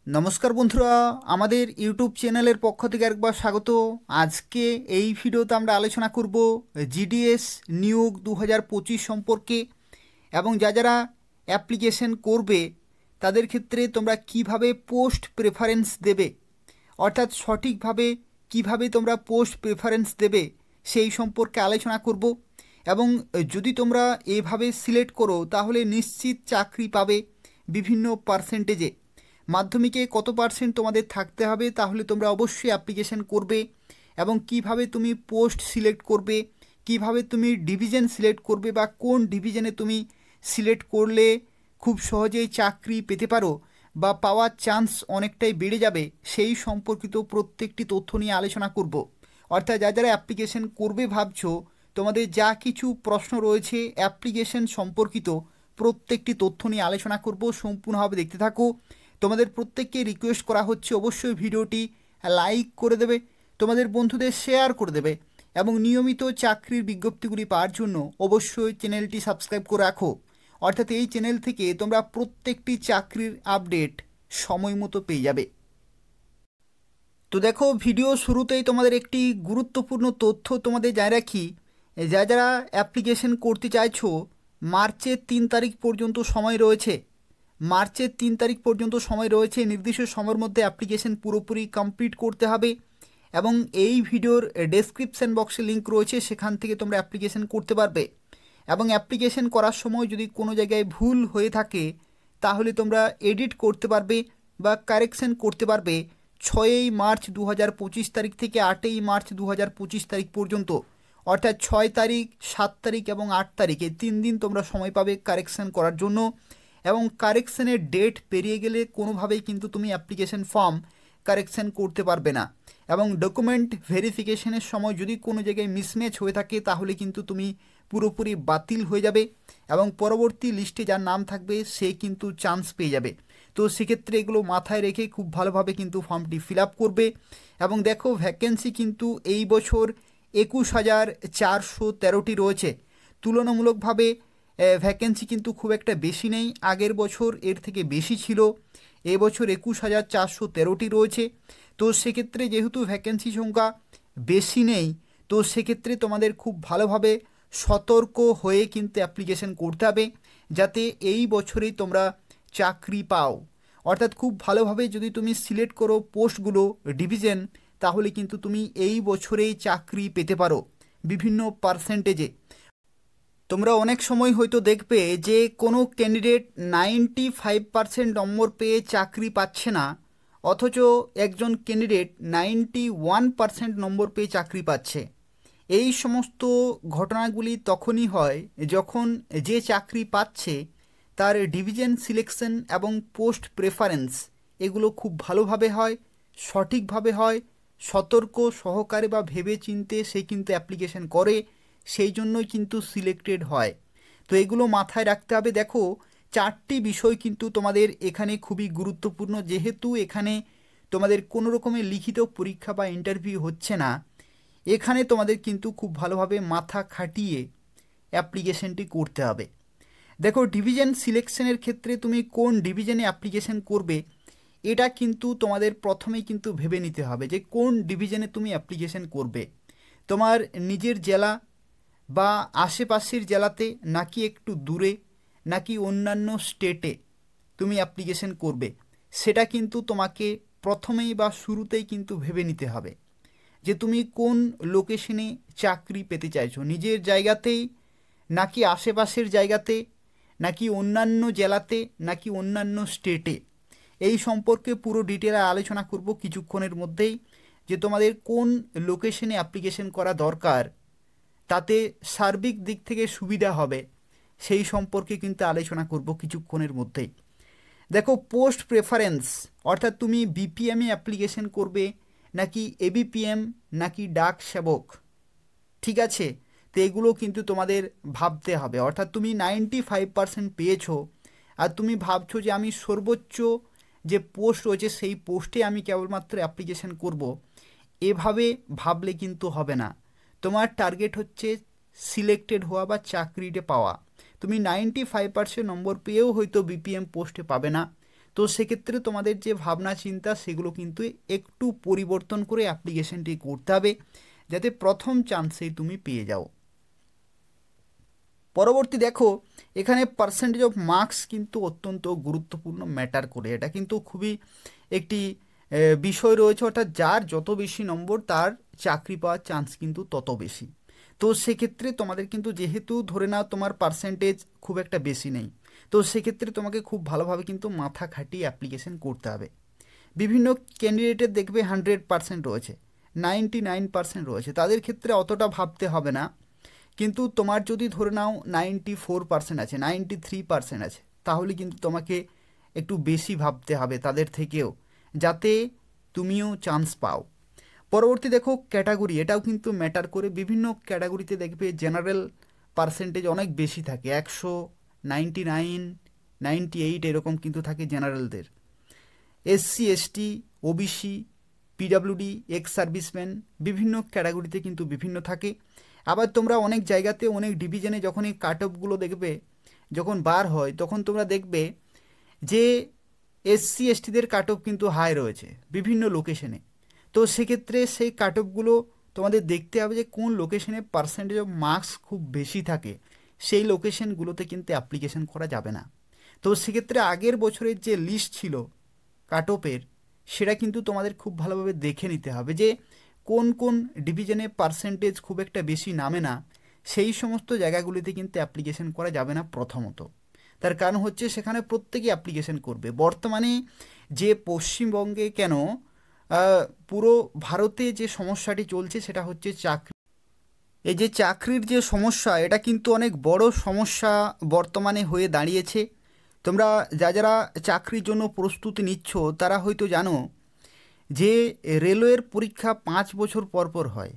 নমস্কার বন্ধুরা, আমাদের ইউটিউব চ্যানেলের পক্ষ থেকে একবার স্বাগত। আজকে এই ভিডিওতে আমরা আলোচনা করব জিডিএস নিয়োগ 2025 সম্পর্কে এবং যারা অ্যাপ্লিকেশন করবে তাদের ক্ষেত্রে তোমরা কিভাবে পোস্ট প্রেফারেন্স দেবে, অর্থাৎ সঠিকভাবে কিভাবে তোমরা পোস্ট প্রেফারেন্স দেবে সেই সম্পর্কে আলোচনা করব। এবং যদি তোমরা এভাবে সিলেক্ট করো তাহলে নিশ্চিত চাকরি পাবে বিভিন্ন পার্সেন্টেজে। মাধ্যমিকে কত পার্সেন্ট তোমাদের থাকতে হবে, তাহলে তোমরা অবশ্যই অ্যাপ্লিকেশন করবে। এবং কিভাবে তুমি পোস্ট সিলেক্ট করবে, কিভাবে তুমি ডিভিশন সিলেক্ট করবে বা কোন ডিভিশনে তুমি সিলেক্ট করলে খুব সহজেই চাকরি পেতে পারো বা পাওয়ার চান্স অনেকটাই বেড়ে যাবে, সেই সম্পর্কিত প্রত্যেকটি তথ্য নিয়ে আলোচনা করব। অর্থাৎ যারা অ্যাপ্লিকেশন করবে ভাবছো, তোমাদের যা কিছু প্রশ্ন রয়েছে অ্যাপ্লিকেশন সম্পর্কিত প্রত্যেকটি তথ্য নিয়ে আলোচনা করব। সম্পূর্ণভাবে দেখতে থাকো। তোমাদের প্রত্যেককে রিকোয়েস্ট করা হচ্ছে অবশ্যই ভিডিওটি লাইক করে দেবে, তোমাদের বন্ধুদের শেয়ার করে দেবে এবং নিয়মিত চাকরির বিজ্ঞপ্তিগুলি পাওয়ার জন্য অবশ্যই চ্যানেলটি সাবস্ক্রাইব করে রাখো। অর্থাৎ এই চ্যানেল থেকে তোমরা প্রত্যেকটি চাকরির আপডেট সময় মতো পেয়ে যাবে। তো দেখো, ভিডিও শুরুতেই তোমাদের একটি গুরুত্বপূর্ণ তথ্য তোমাদের জানিয়ে রাখি। যারা অ্যাপ্লিকেশন করতে চাইছো, মার্চের 3 তারিখ পর্যন্ত সময় রয়েছে। মার্চের 3 তারিখ পর্যন্ত সময় রয়েছে। নির্দিষ্ট সময়ের মধ্যে অ্যাপ্লিকেশন পুরোপুরি কমপ্লিট করতে হবে এবং এই ভিডিওর ডেসক্রিপশন বক্সে লিঙ্ক রয়েছে, সেখান থেকে তোমরা অ্যাপ্লিকেশন করতে পারবে। এবং অ্যাপ্লিকেশন করার সময় যদি কোনো জায়গায় ভুল হয়ে থাকে তাহলে তোমরা এডিট করতে পারবে বা কারেকশন করতে পারবে 6 মার্চ 2025 তারিখ থেকে 8 মার্চ 2025 তারিখ পর্যন্ত। অর্থাৎ 6 তারিখ, 7 তারিখ এবং 8 তারিখে 3 দিন তোমরা সময় পাবে কারেকশন করার জন্য। এবং কারেকশনের ডেট পেরিয়ে গেলে কোনোভাবেই কিন্তু তুমি অ্যাপ্লিকেশন ফর্ম কারেকশন করতে পারবে না। এবং ডকুমেন্ট ভেরিফিকেশনের সময় যদি কোনো জায়গায় মিসম্যাচ হয়ে থাকে তাহলে কিন্তু তুমি পুরোপুরি বাতিল হয়ে যাবে এবং পরবর্তী লিস্টে যার নাম থাকবে সে কিন্তু চান্স পেয়ে যাবে। তো সেক্ষেত্রে এগুলো মাথায় রেখে খুব ভালোভাবে কিন্তু ফর্মটি ফিল আপ করবে। এবং দেখো, ভ্যাকেন্সি কিন্তু এই বছর 21,413টি রয়েছে। তুলনামূলকভাবে ভ্যাকেন্সি কিন্তু খুব একটা বেশি নেই, আগের বছর এর থেকে বেশি ছিল। এবছর 21,413টি রয়েছে। তো সেক্ষেত্রে যেহেতু ভ্যাকেন্সি সংখ্যা বেশি নেই, তো সেক্ষেত্রে তোমাদের খুব ভালোভাবে সতর্ক হয়ে কিন্তু অ্যাপ্লিকেশন করতে হবে যাতে এই বছরেই তোমরা চাকরি পাও। অর্থাৎ খুব ভালোভাবে যদি তুমি সিলেক্ট করো পোস্টগুলো ডিভিশন, তাহলে কিন্তু তুমি এই বছরেই চাকরি পেতে পারো বিভিন্ন পার্সেন্টেজে। তোমরা অনেক সময় হয়তো দেখবে যে কোনো ক্যান্ডিডেট 95% নম্বর পেয়ে চাকরি পাচ্ছে না, অথচ একজন ক্যান্ডিডেট 91% নম্বর পেয়ে চাকরি পাচ্ছে। এই সমস্ত ঘটনাগুলি তখনই হয় যখন যে চাকরি পাচ্ছে তার ডিভিশন সিলেকশন এবং পোস্ট প্রেফারেন্স এগুলো খুব ভালোভাবে হয়, সঠিকভাবে হয়, সতর্ক সহকারে বা ভেবে চিনতে সে কিন্তু অ্যাপ্লিকেশন করে, সেই জন্যই কিন্তু সিলেক্টেড হয়। তো এগুলো মাথায় রাখতে হবে। দেখো, 4টি বিষয় কিন্তু তোমাদের এখানে খুবই গুরুত্বপূর্ণ। যেহেতু এখানে তোমাদের কোনো রকমের লিখিত পরীক্ষা বা ইন্টারভিউ হচ্ছে না, এখানে তোমাদের কিন্তু খুব ভালোভাবে মাথা খাটিয়ে অ্যাপ্লিকেশনটি করতে হবে। দেখো, ডিভিশন সিলেকশনের ক্ষেত্রে তুমি কোন ডিভিশনে অ্যাপ্লিকেশন করবে এটা কিন্তু তোমাদের প্রথমেই কিন্তু ভেবে নিতে হবে যে কোন ডিভিশনে তুমি অ্যাপ্লিকেশন করবে। তোমার নিজের জেলা বা আশেপাশের জেলাতে, নাকি একটু দূরে, নাকি অন্যান্য স্টেটে তুমি অ্যাপ্লিকেশন করবে, সেটা কিন্তু তোমাকে প্রথমেই বা শুরুতেই কিন্তু ভেবে নিতে হবে যে তুমি কোন লোকেশনে চাকরি পেতে চাইছো, নিজের জায়গাতেই নাকি আশেপাশের জায়গাতে, নাকি অন্যান্য জেলাতে, নাকি অন্যান্য স্টেটে। এই সম্পর্কে পুরো ডিটেলে আলোচনা করব কিছুক্ষণের মধ্যেই, যে তোমাদের কোন লোকেশনে অ্যাপ্লিকেশন করা দরকার, তাতে সার্বিক দিক থেকে সুবিধা হবে, সেই সম্পর্কে কিন্তু আলোচনা করব কিছুক্ষণের মধ্যেই। দেখো, পোস্ট প্রেফারেন্স অর্থাৎ তুমি বিপিএমে অ্যাপ্লিকেশন করবে নাকি এবিপিএম নাকি ডাক সেবক, ঠিক আছে? তো এগুলো কিন্তু তোমাদের ভাবতে হবে। অর্থাৎ তুমি 95% পেয়েছো আর তুমি ভাবছো যে আমি সর্বোচ্চ যে পোস্ট রয়েছে সেই পোস্টে আমি কেবলমাত্র অ্যাপ্লিকেশন করব, এভাবে ভাবলে কিন্তু হবে না। তোমার টার্গেট হচ্ছে সিলেক্টেড হওয়া বা চাকরিতে পাওয়া। তুমি 95% নম্বর পেয়েও হয়তো বিপিএম পোস্টে পাবে না, তো সেক্ষেত্রে তোমাদের যে ভাবনা চিন্তা সেগুলো কিন্তু একটু পরিবর্তন করে অ্যাপ্লিকেশনটি করতে হবে, যাতে প্রথম চান্সেই তুমি পেয়ে যাও। পরবর্তী দেখো, এখানে পার্সেন্টেজ অফ মার্কস কিন্তু অত্যন্ত গুরুত্বপূর্ণ ম্যাটার করে। এটা কিন্তু খুবই একটি বিষয় রয়েছে, অর্থাৎ যার যত বেশি নম্বর তার চাকরি পাওয়ার চান্স কিন্তু তত বেশি। তো সেক্ষেত্রে তোমাদের কিন্তু, যেহেতু ধরে নাও তোমার পার্সেন্টেজ খুব একটা বেশি নেই, তো সেক্ষেত্রে তোমাকে খুব ভালোভাবে কিন্তু মাথা খাটিয়ে অ্যাপ্লিকেশন করতে হবে। বিভিন্ন ক্যান্ডিডেটের দেখবে 100% রয়েছে, 99% রয়েছে, তাদের ক্ষেত্রে অতটা ভাবতে হবে না। কিন্তু তোমার যদি ধরে নাও 94% আছে, 93% আছে, তাহলে কিন্তু তোমাকে একটু বেশি ভাবতে হবে তাদের থেকেও, যাতে তুমিও চান্স পাও। পরবর্তী দেখো ক্যাটাগরি, এটাও কিন্তু ম্যাটার করে। বিভিন্ন ক্যাটাগরিতে দেখবে জেনারেল পার্সেন্টেজ অনেক বেশি থাকে, 100, 99, 98 এরকম কিন্তু থাকে জেনারেলদের। SC, ST, OBC, PWD, ex serviceman, বিভিন্ন ক্যাটাগরিতে কিন্তু বিভিন্ন থাকে। আবার তোমরা অনেক জায়গাতে, অনেক ডিভিশনে যখন এই কাট অফগুলো দেখবে, যখন বার হয়, তখন তোমরা দেখবে যে এসসি এসটিদের কাট অফ কিন্তু হাই রয়েছে বিভিন্ন লোকেশনে। তো সেক্ষেত্রে সেই কাট অফগুলো তোমাদের দেখতে হবে যে কোন লোকেশনে পার্সেন্টেজ অফ মার্কস খুব বেশি থাকে, সেই লোকেশনগুলোতে কিন্তু অ্যাপ্লিকেশন করা যাবে না। তো সেক্ষেত্রে আগের বছরের যে লিস্ট ছিল কাট অফের, সেটা কিন্তু তোমাদের খুব ভালোভাবে দেখে নিতে হবে যে কোন কোন ডিভিশনে পার্সেন্টেজ খুব একটা বেশি নামে না, সেই সমস্ত জায়গাগুলিতে কিন্তু অ্যাপ্লিকেশন করা যাবে না প্রথমত। তার কারণ হচ্ছে সেখানে প্রত্যেকেই অ্যাপ্লিকেশন করবে। বর্তমানে যে পশ্চিমবঙ্গে কেন, পুরো ভারতে যে সমস্যাটি চলছে সেটা হচ্ছে চাকরি। এই যে চাকরির যে সমস্যা, এটা কিন্তু অনেক বড় সমস্যা বর্তমানে হয়ে দাঁড়িয়েছে। তোমরা যারা চাকরির জন্য প্রস্তুতি নিচ্ছ তারা হয়তো জানো যে রেলওয়ের পরীক্ষা 5 বছর পর পর হয়।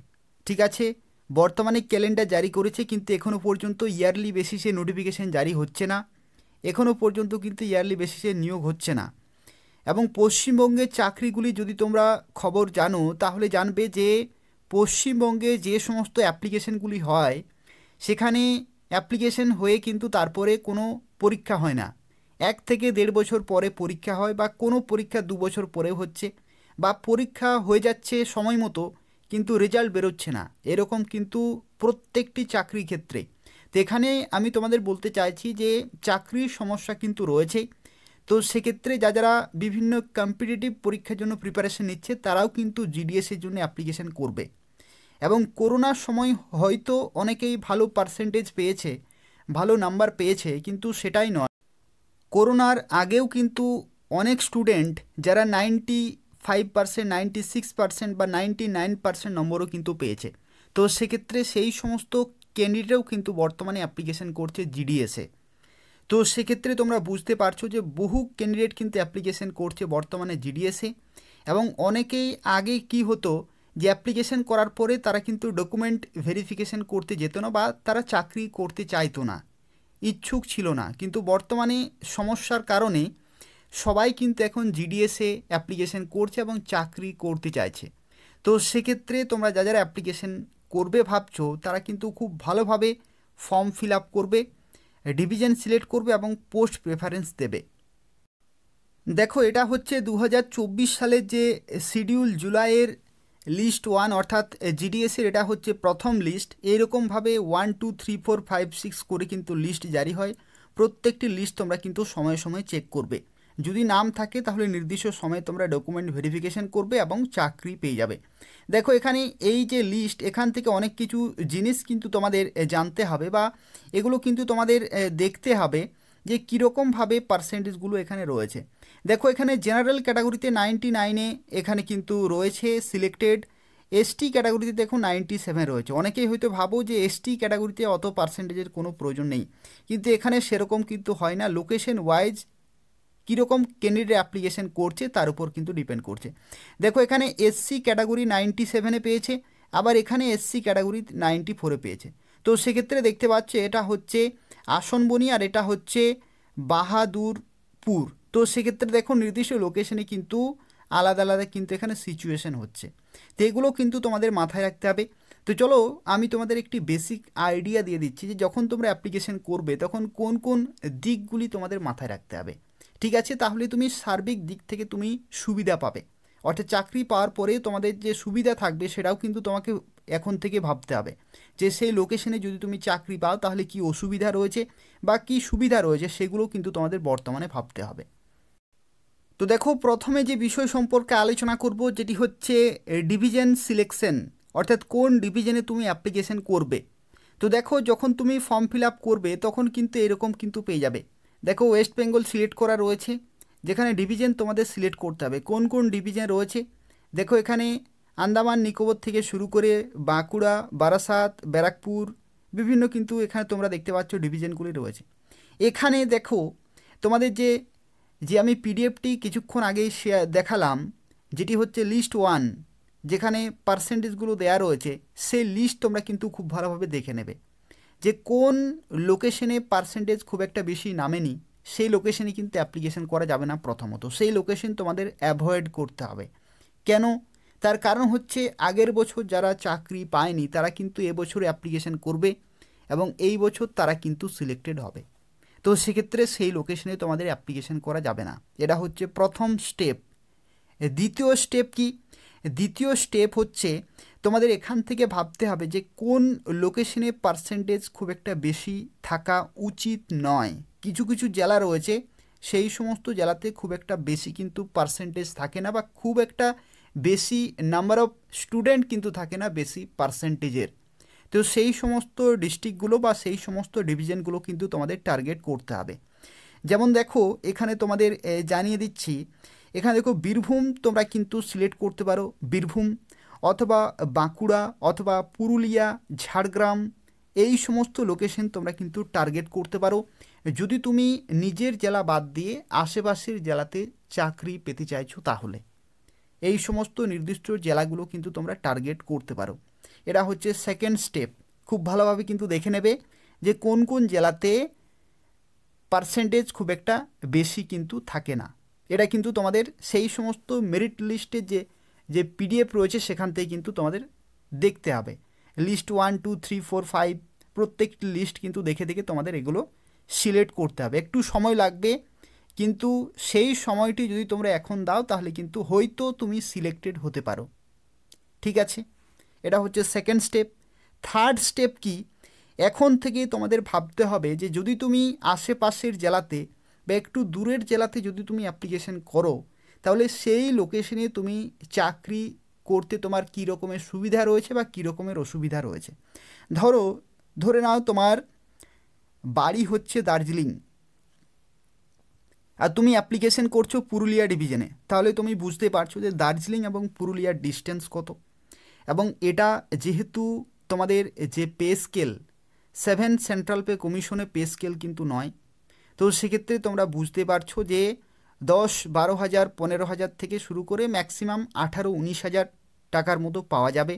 ঠিক আছে, বর্তমানে ক্যালেন্ডার জারি করেছে, কিন্তু এখনও পর্যন্ত ইয়ারলি বেসিসে নোটিফিকেশন জারি হচ্ছে না, এখনও পর্যন্ত কিন্তু ইয়ারলি বেসিসে নিয়োগ হচ্ছে না। এবং পশ্চিমবঙ্গের চাকরিগুলি যদি তোমরা খবর জানো, তাহলে জানবে যে পশ্চিমবঙ্গে যে সমস্ত অ্যাপ্লিকেশনগুলি হয়, সেখানে অ্যাপ্লিকেশন হয়ে কিন্তু তারপরে কোনো পরীক্ষা হয় না। 1 থেকে 1.5 বছর পরে পরীক্ষা হয়, বা কোনো পরীক্ষা 2 বছর পরে হচ্ছে, বা পরীক্ষা হয়ে যাচ্ছে সময় মতো কিন্তু রেজাল্ট বেরোচ্ছে না, এরকম কিন্তু প্রত্যেকটি চাকরির ক্ষেত্রে। তো এখানে আমি তোমাদের বলতে চাইছি যে চাকরির সমস্যা কিন্তু রয়েছে। তো সেক্ষেত্রে যারা বিভিন্ন কম্পিটিটিভ পরীক্ষার জন্য প্রিপারেশন নিচ্ছে, তারাও কিন্তু জিডিএসের জন্য অ্যাপ্লিকেশন করবে। এবং করোনার সময় হয়তো অনেকেই ভালো পার্সেন্টেজ পেয়েছে, ভালো নাম্বার পেয়েছে, কিন্তু সেটাই নয়। করোনার আগেও কিন্তু অনেক স্টুডেন্ট যারা 95%, 96% বা 99% নম্বরও কিন্তু পেয়েছে। তো সেক্ষেত্রে সেই সমস্ত ক্যান্ডিডেটও কিন্তু বর্তমানে অ্যাপ্লিকেশন করছে জিডিএসে। তো সেক্ষেত্রে তোমরা বুঝতে পারছো যে বহু ক্যান্ডিডেট কিন্তু অ্যাপ্লিকেশন করছে বর্তমানে জিডিএসে। এবং অনেকেই আগে কি হতো যে অ্যাপ্লিকেশন করার পরে তারা কিন্তু ডকুমেন্ট ভেরিফিকেশন করতে যেত না, বা তারা চাকরি করতে চাইতো না, ইচ্ছুক ছিল না। কিন্তু বর্তমানে সমস্যার কারণে সবাই কিন্তু এখন জিডিএসে অ্যাপ্লিকেশন করছে এবং চাকরি করতে চাইছে। তো সেক্ষেত্রে তোমরা যারা অ্যাপ্লিকেশন করবে ভাবছো, তারা কিন্তু খুব ভালোভাবে ফর্ম ফিল আপ করবে, ডিভিশন সিলেক্ট করবে এবং পোস্ট প্রেফারেন্স দেবে। দেখো, এটা হচ্ছে 2024 সালের যে শিডিউল জুলাইয়ের লিস্ট 1, অর্থাৎ জিডিএসের এটা হচ্ছে প্রথম লিস্ট। এইরকমভাবে 1, 2, 3, 4, 5, 6 করে কিন্তু লিস্ট জারি হয়। প্রত্যেকটি লিস্ট তোমরা কিন্তু সময়ে সময়ে চেক করবে। যদি নাম থাকে তাহলে নির্দিষ্ট সময়ে তোমরা ডকুমেন্ট ভেরিফিকেশন করবে এবং চাকরি পেয়ে যাবে। দেখো, এখানে এই যে লিস্ট, এখান থেকে অনেক কিছু জিনিস কিন্তু তোমাদের জানতে হবে, বা এগুলো কিন্তু তোমাদের দেখতে হবে যে কীরকমভাবে পার্সেন্টেজগুলো এখানে রয়েছে। দেখো, এখানে জেনারেল ক্যাটাগরিতে 99-এ এখানে কিন্তু রয়েছে সিলেক্টেড। এসটি ক্যাটাগরিতে দেখো 97 রয়েছে। অনেকেই হয়তো ভাবো যে এসটি ক্যাটাগরিতে অত পার্সেন্টেজের কোনো প্রয়োজন নেই, কিন্তু এখানে সেরকম কিন্তু হয় না। লোকেশন ওয়াইজ কীরকম ক্যান্ডিডেট অ্যাপ্লিকেশন করছে তার উপর কিন্তু ডিপেন্ড করছে। দেখো, এখানে এসসি ক্যাটাগরি 97-এ পেয়েছে, আবার এখানে এসসি ক্যাটাগরি 94-এ পেয়েছে। তো সেক্ষেত্রে দেখতে পাচ্ছ এটা হচ্ছে আসনবনি আর এটা হচ্ছে বাহাদুরপুর। তো সেক্ষেত্রে দেখো নির্দিষ্ট লোকেশনে কিন্তু আলাদা আলাদা কিন্তু এখানে সিচুয়েশন হচ্ছে। তো এগুলো কিন্তু তোমাদের মাথায় রাখতে হবে। তো চলো আমি তোমাদের একটি বেসিক আইডিয়া দিয়ে দিচ্ছি যে যখন তোমরা অ্যাপ্লিকেশন করবে তখন কোন কোন দিকগুলি তোমাদের মাথায় রাখতে হবে। ঠিক আছে, তাহলে তুমি সার্বিক দিক থেকে তুমি সুবিধা পাবে। অর্থাৎ চাকরি পাওয়ার পরে তোমাদের যে সুবিধা থাকবে সেটাও কিন্তু তোমাকে এখন থেকে ভাবতে হবে যে সেই লোকেশনে যদি তুমি চাকরি পাও তাহলে কি অসুবিধা রয়েছে বা কি সুবিধা রয়েছে, সেগুলো কিন্তু তোমাদের বর্তমানে ভাবতে হবে। তো দেখো, প্রথমে যে বিষয় সম্পর্কে আলোচনা করব যেটি হচ্ছে ডিভিশন সিলেকশন, অর্থাৎ কোন ডিভিশনে তুমি অ্যাপ্লিকেশন করবে। তো দেখো, যখন তুমি ফর্ম ফিল আপ করবে তখন কিন্তু এরকম কিন্তু পেয়ে যাবে। দেখো, ওয়েস্ট বেঙ্গল সিলেক্ট করা রয়েছে, যেখানে ডিভিশন তোমাদের সিলেক্ট করতে হবে। কোন কোন ডিভিশন রয়েছে দেখো, এখানে আন্দামান নিকোবর থেকে শুরু করে বাঁকুড়া, বারাসাত, ব্যারাকপুর, বিভিন্ন কিন্তু এখানে তোমরা দেখতে পাচ্ছ ডিভিশনগুলি রয়েছে। এখানে দেখো, তোমাদের যে যে আমি পিডিএফটি কিছুক্ষণ আগেই দেখালাম, যেটি হচ্ছে লিস্ট 1, যেখানে পার্সেন্টেজগুলো দেওয়া রয়েছে, সেই লিস্ট তোমরা কিন্তু খুব ভালোভাবে দেখে নেবে যে কোন লোকেশনে পার্সেন্টেজ খুব একটা বেশি নামেনি, সেই লোকেশনে কিন্তু অ্যাপ্লিকেশন করা যাবে না। প্রথমত সেই লোকেশন তোমাদের অ্যাভয়েড করতে হবে। কেন? তার কারণ হচ্ছে আগের বছর যারা চাকরি পায়নি তারা কিন্তু এবছর অ্যাপ্লিকেশন করবে এবং এই বছর তারা কিন্তু সিলেক্টেড হবে। তো সেক্ষেত্রে সেই লোকেশনে তোমাদের অ্যাপ্লিকেশন করা যাবে না। এটা হচ্ছে প্রথম স্টেপ। দ্বিতীয় স্টেপ কি? দ্বিতীয় স্টেপ হচ্ছে তোমাদের এখান থেকে ভাবতে হবে যে কোন লোকেশনে পার্সেন্টেজ খুব একটা বেশি থাকা উচিত নয়। কিছু কিছু জেলা রয়েছে, সেই সমস্ত জেলাতে খুব একটা বেশি কিন্তু পার্সেন্টেজ থাকে না বা খুব একটা বেশি নাম্বার অফ স্টুডেন্ট কিন্তু থাকে না বেশি পার্সেন্টেজের। তো সেই সমস্ত ডিস্ট্রিক্টগুলো বা সেই সমস্ত ডিভিশনগুলো কিন্তু তোমাদের টার্গেট করতে হবে। যেমন দেখো, এখানে তোমাদের জানিয়ে দিচ্ছি, এখানে দেখো বীরভূম তোমরা কিন্তু সিলেক্ট করতে পারো, বীরভূম অথবা বাঁকুড়া অথবা পুরুলিয়া, ঝাড়গ্রাম, এই সমস্ত লোকেশন তোমরা কিন্তু টার্গেট করতে পারো যদি তুমি নিজের জেলা বাদ দিয়ে আশেপাশের জেলাতে চাকরি পেতে চাইছো। তাহলে এই সমস্ত নির্দিষ্ট জেলাগুলো কিন্তু তোমরা টার্গেট করতে পারো। এটা হচ্ছে সেকেন্ড স্টেপ। খুব ভালোভাবে কিন্তু দেখে নেবে যে কোন কোন জেলাতে পার্সেন্টেজ খুব একটা বেশি কিন্তু থাকে না। এটা কিন্তু তোমাদের সেই সমস্ত মেরিট লিস্টের যে যে পিডিএফ রয়েছে সেখান থেকে কিন্তু তোমাদের দেখতে হবে। লিস্ট 1, 2, 3, 4, 5 প্রত্যেকটি লিস্ট কিন্তু দেখে দেখে তোমাদের এগুলো সিলেক্ট করতে হবে। একটু সময় লাগবে, কিন্তু সেই সময়টি যদি তোমরা এখন দাও তাহলে কিন্তু হয়তো তুমি সিলেক্টেড হতে পারো। ঠিক আছে, এটা হচ্ছে সেকেন্ড স্টেপ। থার্ড স্টেপ কি? এখন থেকে তোমাদের ভাবতে হবে যে যদি তুমি আশেপাশের জেলাতে বা একটু দূরের জেলাতে যদি তুমি অ্যাপ্লিকেশন করো তাহলে সেই লোকেশনে তুমি চাকরি করতে তোমার কী রকমের সুবিধা রয়েছে বা কী রকমের অসুবিধা রয়েছে। ধরে নাও তোমার বাড়ি হচ্ছে দার্জিলিং আর তুমি অ্যাপ্লিকেশন করছো পুরুলিয়া ডিভিশনে, তাহলে তুমি বুঝতে পারছো যে দার্জিলিং এবং পুরুলিয়ার ডিস্টেন্স কত। এবং এটা যেহেতু তোমাদের যে পে স্কেল 7 সেন্ট্রাল পে কমিশনে পে স্কেল কিন্তু নয়, তো সেক্ষেত্রে তোমরা বুঝতে পারছো যে 10-12 হাজার 15 হাজার থেকে শুরু করে ম্যাক্সিমাম 18-19 হাজার টাকার মতো পাওয়া যাবে।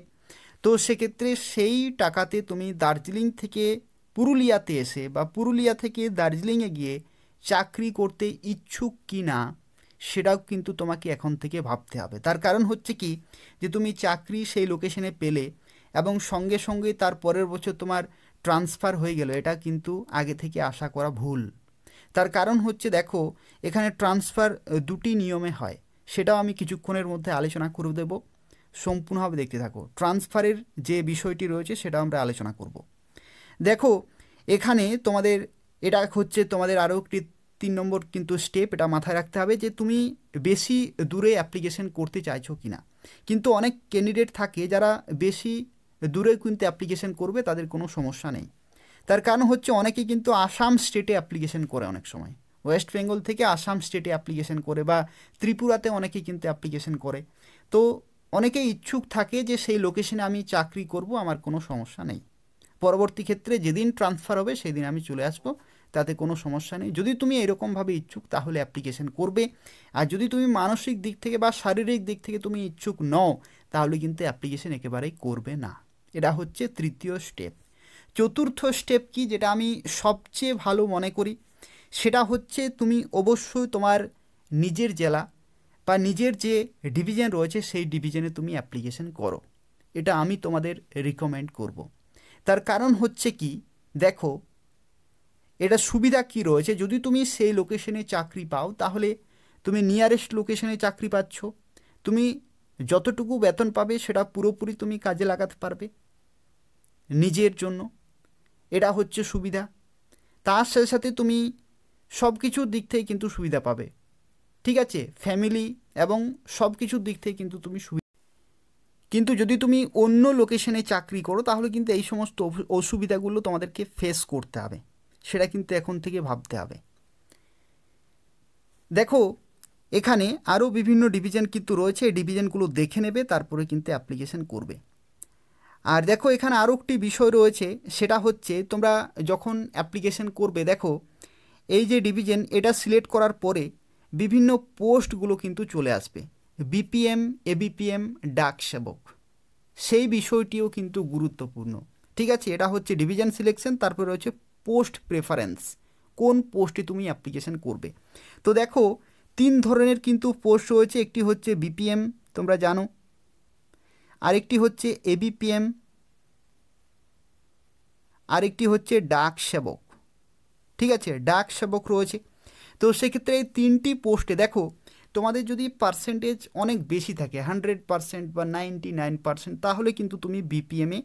তো সেক্ষেত্রে সেই টাকাতে তুমি দার্জিলিং থেকে পুরুলিয়াতে এসে বা পুরুলিয়া থেকে দার্জিলিংয়ে গিয়ে চাকরি করতে ইচ্ছুক কি না সেটাও কিন্তু তোমাকে এখন থেকে ভাবতে হবে। তার কারণ হচ্ছে কি, যে তুমি চাকরি সেই লোকেশনে পেলে এবং সঙ্গে সঙ্গে তার পরের বছর তোমার ট্রান্সফার হয়ে গেল, এটা কিন্তু আগে থেকে আশা করা ভুল। তার কারণ হচ্ছে দেখো, এখানে ট্রান্সফার দুটি নিয়মে হয়, সেটাও আমি কিছুক্ষণের মধ্যে আলোচনা করে দেব। সম্পূর্ণভাবে দেখতে থাকো। ট্রান্সফারের যে বিষয়টি রয়েছে সেটাও আমরা আলোচনা করব। দেখো, এখানে তোমাদের এটা হচ্ছে তোমাদের আরও একটি 3 নম্বর কিন্তু স্টেপ, এটা মাথায় রাখতে হবে যে তুমি বেশি দূরে অ্যাপ্লিকেশন করতে চাইছো কি না। কিন্তু অনেক ক্যান্ডিডেট থাকে যারা বেশি দূরে কিন্তু অ্যাপ্লিকেশন করবে, তাদের কোনো সমস্যা নেই। তার কারণ হচ্ছে অনেকে কিন্তু আসাম স্টেটে অ্যাপ্লিকেশন করে, অনেক সময় ওয়েস্ট বেঙ্গল থেকে আসাম স্টেটে অ্যাপ্লিকেশন করে বা ত্রিপুরাতে অনেকে কিন্তু অ্যাপ্লিকেশন করে। তো অনেকে ইচ্ছুক থাকে যে সেই লোকেশনে আমি চাকরি করব, আমার কোনো সমস্যা নেই, পরবর্তী ক্ষেত্রে যেদিন ট্রান্সফার হবে সেদিন আমি চলে আসবো, তাতে কোনো সমস্যা নেই। যদি তুমি এরকমভাবে ইচ্ছুক তাহলে অ্যাপ্লিকেশন করবে, আর যদি তুমি মানসিক দিক থেকে বা শারীরিক দিক থেকে তুমি ইচ্ছুক নও তাহলে কিন্তু অ্যাপ্লিকেশন একেবারেই করবে না। এটা হচ্ছে তৃতীয় স্টেপ। চতুর্থ স্টেপ কি, যেটা আমি সবচেয়ে ভালো মনে করি, সেটা হচ্ছে তুমি অবশ্যই তোমার নিজের জেলা বা নিজের যে ডিভিশন রয়েছে সেই ডিভিশনে তুমি অ্যাপ্লিকেশন করো। এটা আমি তোমাদের রিকমেন্ড করব। তার কারণ হচ্ছে কি, দেখো এটা সুবিধা কি রয়েছে, যদি তুমি সেই লোকেশনে চাকরি পাও তাহলে তুমি নিয়ারেস্ট লোকেশনে চাকরি পাচ্ছ, তুমি যতটুকু বেতন পাবে সেটা পুরোপুরি তুমি কাজে লাগাতে পারবে নিজের জন্য, এটা হচ্ছে সুবিধা। তার সাথে সাথে তুমি সব কিছুর দিক থেকে কিন্তু সুবিধা পাবে, ঠিক আছে, ফ্যামিলি এবং সব কিছুর দিক থেকে কিন্তু তুমি সুবিধা। কিন্তু যদি তুমি অন্য লোকেশনে চাকরি করো তাহলে কিন্তু এই সমস্ত অসুবিধাগুলো তোমাদেরকে ফেস করতে হবে, সেটা কিন্তু এখন থেকে ভাবতে হবে। দেখো এখানে আরও বিভিন্ন ডিভিশন কিন্তু রয়েছে, এই ডিভিশনগুলো দেখে নেবে, তারপরে কিন্তু অ্যাপ্লিকেশন করবে। আর দেখো এখানে আরও একটি বিষয় রয়েছে, সেটা হচ্ছে তোমরা যখন অ্যাপ্লিকেশন করবে, দেখো এই যে ডিভিশন এটা সিলেক্ট করার পরে বিভিন্ন পোস্টগুলো কিন্তু চলে আসবে, বিপিএম, এবিপিএম, ডাক সেবক, সেই বিষয়টিও কিন্তু গুরুত্বপূর্ণ, ঠিক আছে। এটা হচ্ছে ডিভিশন সিলেকশন, তারপরে হচ্ছে পোস্ট প্রেফারেন্স, কোন পোস্টে তুমি অ্যাপ্লিকেশন করবে। তো দেখো 3 ধরনের কিন্তু পোস্ট রয়েছে, একটি হচ্ছে বিপিএম তোমরা জানো, আরেকটি হচ্ছে এবিপিএম, আরেকটি হচ্ছে ডাক সেবক, ঠিক আছে, ডাক সেবক রয়েছে। তো সেক্ষেত্রে এই 3টি পোস্টে দেখো তোমাদের যদি পার্সেন্টেজ অনেক বেশি থাকে 100% বা 99%, তাহলে কিন্তু তুমি বিপিএমে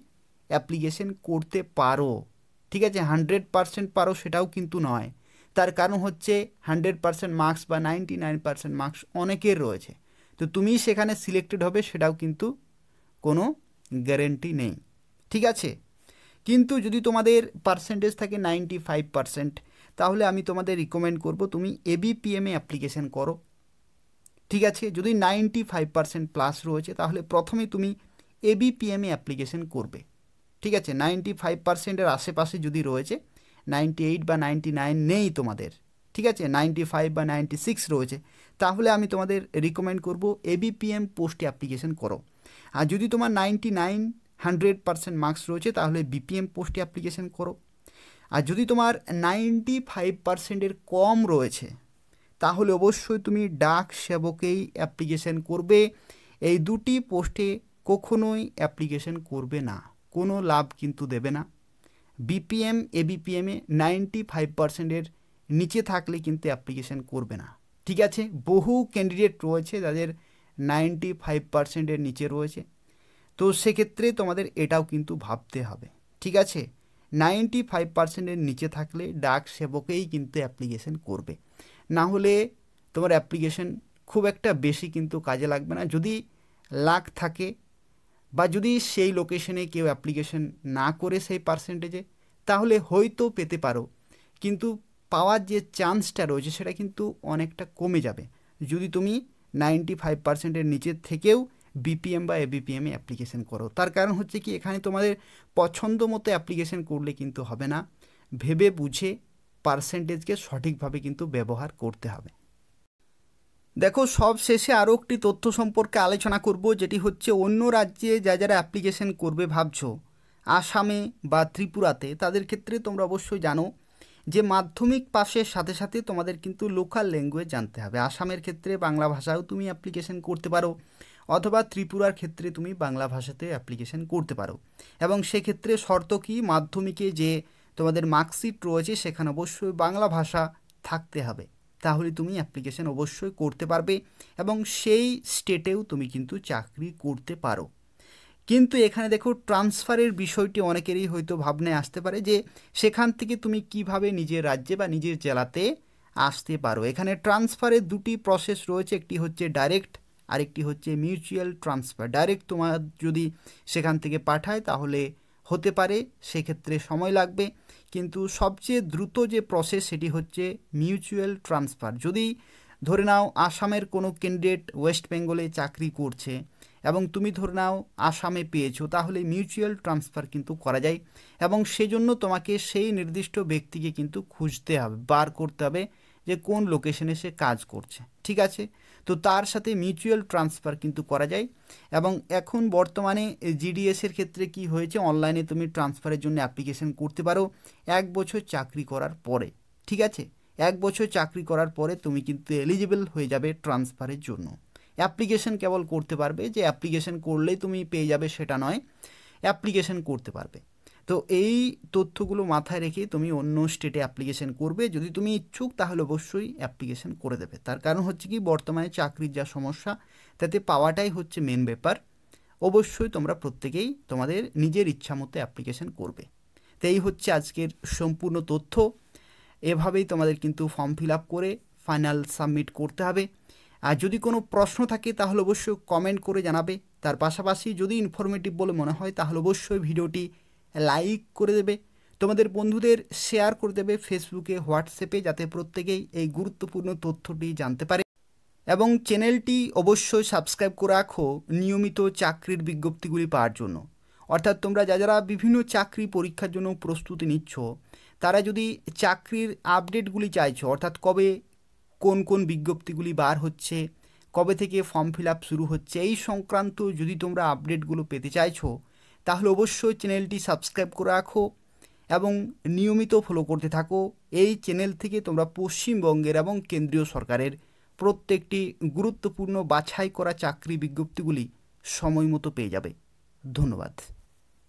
অ্যাপ্লিকেশন করতে পারো, ঠিক আছে। 100% পারো সেটাও কিন্তু নয়, তার কারণ হচ্ছে 100% মার্কস বা 99% মার্কস অনেকের রয়েছে, তো তুমি সেখানে সিলেক্টেড হবে সেটাও কিন্তু কোনো গ্যারেন্টি নেই, ঠিক আছে। কিন্তু যদি তোমাদের পার্সেন্টেজ থাকে 95%, তাহলে আমি তোমাদের রিকমেন্ড করব তুমি এবিপিএমে অ্যাপ্লিকেশন করো, ঠিক আছে। যদি 95% প্লাস রয়েছে তাহলে প্রথমে তুমি এবিপিএমে অ্যাপ্লিকেশন করবে, ঠিক আছে। 95%-এর আশেপাশে যদি রয়েছে, 98 বা 99 নেই তোমাদের, ঠিক আছে, 95 বা 96 রয়েছে, তাহলে আমি তোমাদের রিকমেন্ড করব এবিপিএম পোস্টে অ্যাপ্লিকেশন করো। আর যদি তোমার 99 100% মার্কস রয়েছে তাহলে বিপিএম পোস্টে অ্যাপ্লিকেশন করো। আর যদি তোমার 95%-এর কম রয়েছে তাহলে অবশ্যই তুমি ডাক সেবকেই অ্যাপ্লিকেশন করবে, এই দুটি পোস্টে কখনোই অ্যাপ্লিকেশন করবে না, কোনো লাভ কিন্তু দেবে না। বিপিএম এবিপিএমে 95%-এর নিচে থাকলে কিন্তু অ্যাপ্লিকেশন করবে না, ঠিক আছে। বহু ক্যান্ডিডেট রয়েছে যাদের 95%-এর নিচে রয়েছে, তো সেক্ষেত্রে তোমাদের এটাও কিন্তু ভাবতে হবে, ঠিক আছে। 95%-এর নিচে থাকলে ডাক সেবকেই কিন্তু অ্যাপ্লিকেশন করবে, না হলে তোমার অ্যাপ্লিকেশন খুব একটা বেশি কিন্তু কাজে লাগবে না। যদি লাক থাকে বা যদি সেই লোকেশনে কেউ অ্যাপ্লিকেশন না করে সেই পার্সেন্টেজে, তাহলে হয়তো পেতে পারো, কিন্তু পাওয়ার যে চান্সটা রয়েছে সেটা কিন্তু অনেকটা কমে যাবে যদি তুমি 95%-এর নিচের থেকেও বিপিএম বা এবিপিএমে অ্যাপ্লিকেশন করো। তার কারণ হচ্ছে কি, এখানে তোমাদের পছন্দ মতো অ্যাপ্লিকেশন করলে কিন্তু হবে না, ভেবে বুঝে পার্সেন্টেজকে সঠিকভাবে কিন্তু ব্যবহার করতে হবে। দেখো সব শেষে আরও একটি তথ্য সম্পর্কে আলোচনা করব, যেটি হচ্ছে অন্য রাজ্যে যারা অ্যাপ্লিকেশন করবে ভাবছো, আসামে বা ত্রিপুরাতে, তাদের ক্ষেত্রে তোমরা অবশ্যই জানো যে মাধ্যমিক পাশের সাথে সাথে তোমাদের কিন্তু লোকাল ল্যাঙ্গুয়েজ জানতে হবে। আসামের ক্ষেত্রে বাংলা ভাষাও তুমি অ্যাপ্লিকেশন করতে পারো, অথবা ত্রিপুরার ক্ষেত্রে তুমি বাংলা ভাষাতে অ্যাপ্লিকেশন করতে পারো। এবং সেক্ষেত্রে শর্ত কি, মাধ্যমিকে যে তোমাদের মার্কশিট রয়েছে সেখানে অবশ্যই বাংলা ভাষা থাকতে হবে, তাহলে তুমি অ্যাপ্লিকেশন অবশ্যই করতে পারবে এবং সেই স্টেটেও তুমি কিন্তু চাকরি করতে পারো। কিন্তু এখানে দেখো ট্রান্সফারের বিষয়টি অনেকেরই হয়তো ভাবনায় আসতে পারে যে সেখান থেকে তুমি কিভাবে নিজের রাজ্যে বা নিজের জেলাতে আসতে পারো। এখানে ট্রান্সফারের দুটি প্রসেস রয়েছে, একটি হচ্ছে ডাইরেক্ট, আরেকটি হচ্ছে মিউচুয়াল ট্রান্সফার। ডাইরেক্ট তোমার যদি সেখান থেকে পাঠায় তাহলে হতে পারে, সেক্ষেত্রে সময় লাগবে, কিন্তু সবচেয়ে দ্রুত যে প্রসেস সেটি হচ্ছে মিউচুয়াল ট্রান্সফার। যদি ধরে নাও আসামের কোনো ক্যান্ডিডেট ওয়েস্ট বেঙ্গলে চাকরি করছে এবং তুমি ধরে নাও আসামে পেয়েছো, তাহলে মিউচুয়াল ট্রান্সফার কিন্তু করা যায় এবং সেজন্য তোমাকে সেই নির্দিষ্ট ব্যক্তিকে কিন্তু খুঁজতে হবে, বার করতে হবে যে কোন লোকেশনে সে কাজ করছে, ঠিক আছে। তো তার সাথে মিউচুয়াল ট্রান্সফার কিন্তু করা যায়। এবং এখন বর্তমানে জিডিএসের ক্ষেত্রে কি হয়েছে, অনলাইনে তুমি ট্রান্সফারের জন্য অ্যাপ্লিকেশন করতে পারো 1 বছর চাকরি করার পরে, ঠিক আছে। 1 বছর চাকরি করার পরে তুমি কিন্তু এলিজিবল হয়ে যাবে ট্রান্সফারের জন্য। অ্যাপ্লিকেশন কেবল করতে পারবে, যে অ্যাপ্লিকেশন করলেই তুমি পেয়ে যাবে সেটা নয়, অ্যাপ্লিকেশন করতে পারবে। তো এই তথ্যগুলো মাথায় রেখে তুমি অন্য স্টেটে অ্যাপ্লিকেশন করবে। যদি তুমি ইচ্ছুক তাহলে অবশ্যই অ্যাপ্লিকেশন করে দেবে। তার কারণ হচ্ছে কি, বর্তমানে চাকরির যা সমস্যা তাতে পাওয়াটাই হচ্ছে মেন ব্যাপার। অবশ্যই তোমরা প্রত্যেকেই তোমাদের নিজের ইচ্ছা মতো অ্যাপ্লিকেশন করবে। তো এই হচ্ছে আজকের সম্পূর্ণ তথ্য। এভাবেই তোমাদের কিন্তু ফর্ম ফিল আপ করে ফাইনাল সাবমিট করতে হবে। আর যদি কোনো প্রশ্ন থাকে তাহলে অবশ্যই কমেন্ট করে জানাবে। তার পাশাপাশি যদি ইনফরমেটিভ বলে মনে হয় তাহলে অবশ্যই ভিডিওটি লাইক করে দেবে, তোমাদের বন্ধুদের শেয়ার করে দেবে ফেসবুকে, হোয়াটসঅ্যাপে, যাতে প্রত্যেকেই এই গুরুত্বপূর্ণ তথ্যটি জানতে পারে। এবং চ্যানেলটি অবশ্যই সাবস্ক্রাইব করে রাখো নিয়মিত চাকরির বিজ্ঞপ্তিগুলি পাওয়ার জন্য। অর্থাৎ তোমরা যারা বিভিন্ন চাকরি পরীক্ষার জন্য প্রস্তুতি নিচ্ছ, তারা যদি চাকরির আপডেটগুলি চাইছো, অর্থাৎ কবে কোন কোন বিজ্ঞপ্তিগুলি বার হচ্ছে, কবে থেকে ফর্ম ফিল আপ শুরু হচ্ছে, এই সংক্রান্ত যদি তোমরা আপডেটগুলো পেতে চাইছো তাহলে অবশ্যই চ্যানেলটি সাবস্ক্রাইব করে রাখো এবং নিয়মিত ফলো করতে থাকো। এই চ্যানেল থেকে তোমরা পশ্চিমবঙ্গের এবং কেন্দ্রীয় সরকারের প্রত্যেকটি গুরুত্বপূর্ণ বাছাই করা চাকরি বিজ্ঞপ্তিগুলি সময় মতো পেয়ে যাবে। ধন্যবাদ।